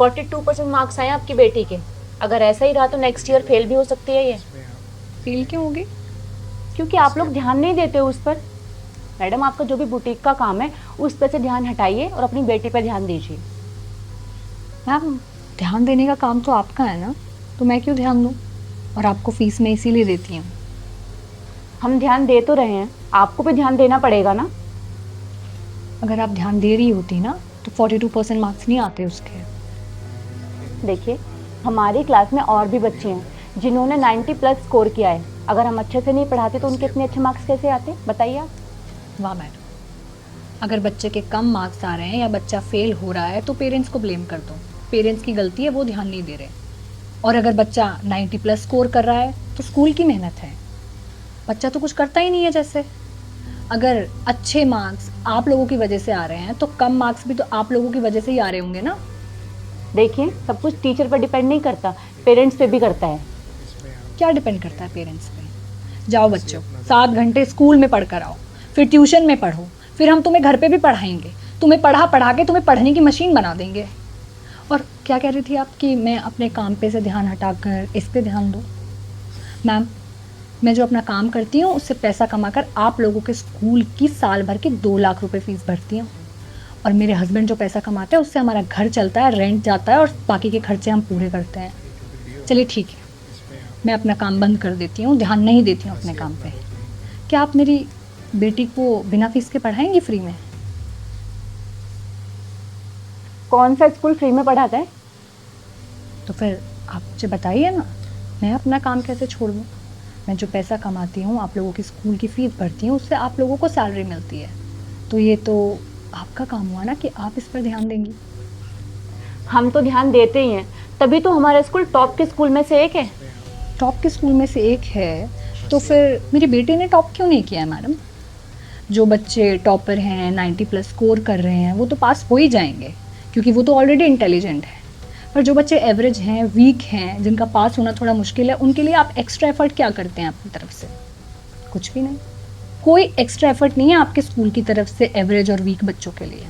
42% marks आए आपकी बेटी के। अगर ऐसा ही रहा तो नेक्स्ट ईयर फेल भी हो सकती है ये। फेल क्यों होगी? क्योंकि आप लोग ध्यान नहीं देते हो उस पर। मैडम, आपका जो भी बुटीक का काम है उस पर से ध्यान हटाइए और अपनी बेटी पर ध्यान दीजिए। मैम, ध्यान देने का काम तो आपका है ना, तो मैं क्यों ध्यान दूँ? और आपको फीस मैं इसीलिए देती हूँ। हम ध्यान दे तो रहे हैं, आपको भी ध्यान देना पड़ेगा ना। अगर आप ध्यान दे रही होती ना तो 42% मार्क्स नहीं आते उसके। देखिए, हमारी क्लास में और भी बच्चे हैं जिन्होंने 90 प्लस स्कोर किया है। अगर हम अच्छे से नहीं पढ़ाते तो उनके इतने अच्छे मार्क्स कैसे आते, बताइए आप। वाह मैडम, अगर बच्चे के कम मार्क्स आ रहे हैं या बच्चा फेल हो रहा है तो पेरेंट्स को ब्लेम कर दो। पेरेंट्स की गलती है, वो ध्यान नहीं दे रहे। और अगर बच्चा 90 प्लस स्कोर कर रहा है तो स्कूल की मेहनत है। बच्चा तो कुछ करता ही नहीं है। जैसे अगर अच्छे मार्क्स आप लोगों की वजह से आ रहे हैं तो कम मार्क्स भी तो आप लोगों की वजह से ही आ रहे होंगे ना। देखिए, सब कुछ टीचर पर डिपेंड नहीं करता, पेरेंट्स पे भी करता है। क्या डिपेंड करता है पेरेंट्स पे? जाओ बच्चों, 7 घंटे स्कूल में पढ़ कर आओ, फिर ट्यूशन में पढ़ो, फिर हम तुम्हें घर पे भी पढ़ाएंगे। तुम्हें पढ़ा पढ़ा के तुम्हें पढ़ने की मशीन बना देंगे। और क्या कह रही थी आप कि मैं अपने काम पे से ध्यान हटाकर इस पे ध्यान दूँ? मैम, मैं जो अपना काम करती हूँ उससे पैसा कमाकर आप लोगों के स्कूल की साल भर की 2 लाख रुपए फीस भरती हूँ। और मेरे हस्बैंड जो पैसा कमाते हैं उससे हमारा घर चलता है, रेंट जाता है और बाकी के खर्चे हम पूरे करते हैं। चलिए ठीक है, मैं अपना काम बंद कर देती हूँ, ध्यान नहीं देती हूँ अपने काम पे। क्या आप मेरी बेटी को बिना फीस के पढ़ाएंगी फ्री में? कौन सा स्कूल फ्री में पढ़ाता है? तो फिर आप मुझे बताइए ना, मैं अपना काम कैसे छोड़ दूँ? मैं जो पैसा कमाती हूँ, आप लोगों की स्कूल की फ़ीस भरती हूँ, उससे आप लोगों को सैलरी मिलती है। तो ये तो आपका काम हुआ ना कि आप इस पर ध्यान देंगी। हम तो ध्यान देते ही हैं, तभी तो हमारा स्कूल टॉप के स्कूल में से एक है। टॉप के स्कूल में से एक है, तो फिर मेरी बेटी ने टॉप क्यों नहीं किया है मैडम? जो बच्चे टॉपर हैं, 90 प्लस स्कोर कर रहे हैं, वो तो पास हो ही जाएंगे, क्योंकि वो तो ऑलरेडी इंटेलिजेंट है। पर जो बच्चे एवरेज हैं, वीक हैं, जिनका पास होना थोड़ा मुश्किल है, उनके लिए आप एक्स्ट्रा एफर्ट क्या करते हैं अपनी तरफ से? कुछ भी नहीं। कोई एक्स्ट्रा एफर्ट नहीं है आपके स्कूल की तरफ से एवरेज और वीक बच्चों के लिए।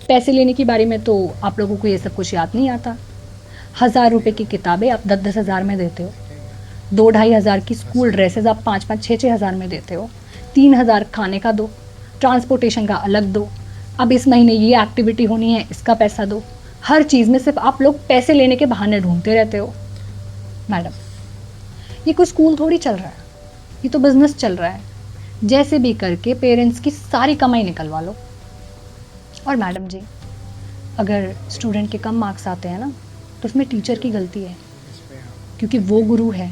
पैसे लेने की बारी में तो आप लोगों को ये सब कुछ याद नहीं आता। 1,000 रुपये की किताबें आप 10-10 हज़ार में देते हो। 2-2.5 हज़ार की स्कूल ड्रेसेस आप 5-5, 6-6 हज़ार में देते हो। 3,000 खाने का दो, ट्रांसपोर्टेशन का अलग दो। अब इस महीने ये एक्टिविटी होनी है, इसका पैसा दो। हर चीज़ में सिर्फ आप लोग पैसे लेने के बहाने ढूंढते रहते हो। मैडम, ये कोई स्कूल थोड़ी चल रहा है, ये तो बिजनेस चल रहा है। जैसे भी करके पेरेंट्स की सारी कमाई निकलवा लो। और मैडम जी, अगर स्टूडेंट के कम मार्क्स आते हैं ना तो उसमें टीचर की गलती है, क्योंकि वो गुरु है।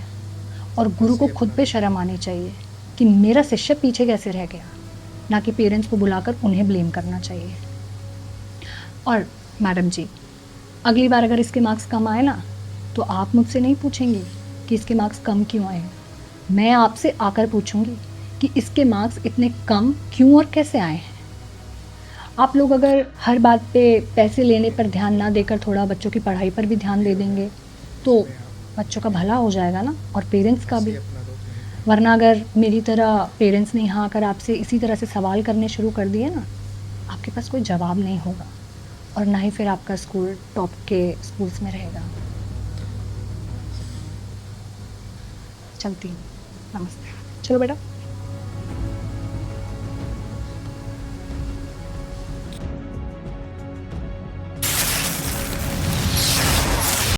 और गुरु को खुद पे शर्म आनी चाहिए कि मेरा शिष्य पीछे कैसे रह गया, ना कि पेरेंट्स को बुलाकर उन्हें ब्लेम करना चाहिए। और मैडम जी, अगली बार अगर इसके मार्क्स कम आए ना तो आप मुझसे नहीं पूछेंगी कि इसके मार्क्स कम क्यों आए। मैं आपसे आकर पूछूंगी कि इसके मार्क्स इतने कम क्यों और कैसे आए हैं। आप लोग अगर हर बात पे पैसे लेने पर ध्यान ना देकर थोड़ा बच्चों की पढ़ाई पर भी ध्यान दे देंगे तो बच्चों का भला हो जाएगा ना, और पेरेंट्स का भी। वरना अगर मेरी तरह पेरेंट्स ने यहाँ आकर आपसे इसी तरह से सवाल करने शुरू कर दिए ना, आपके पास कोई जवाब नहीं होगा, और ना ही फिर आपका स्कूल टॉप के स्कूल्स में रहेगा। चलती हूँ, नमस्ते। चलो बेटा।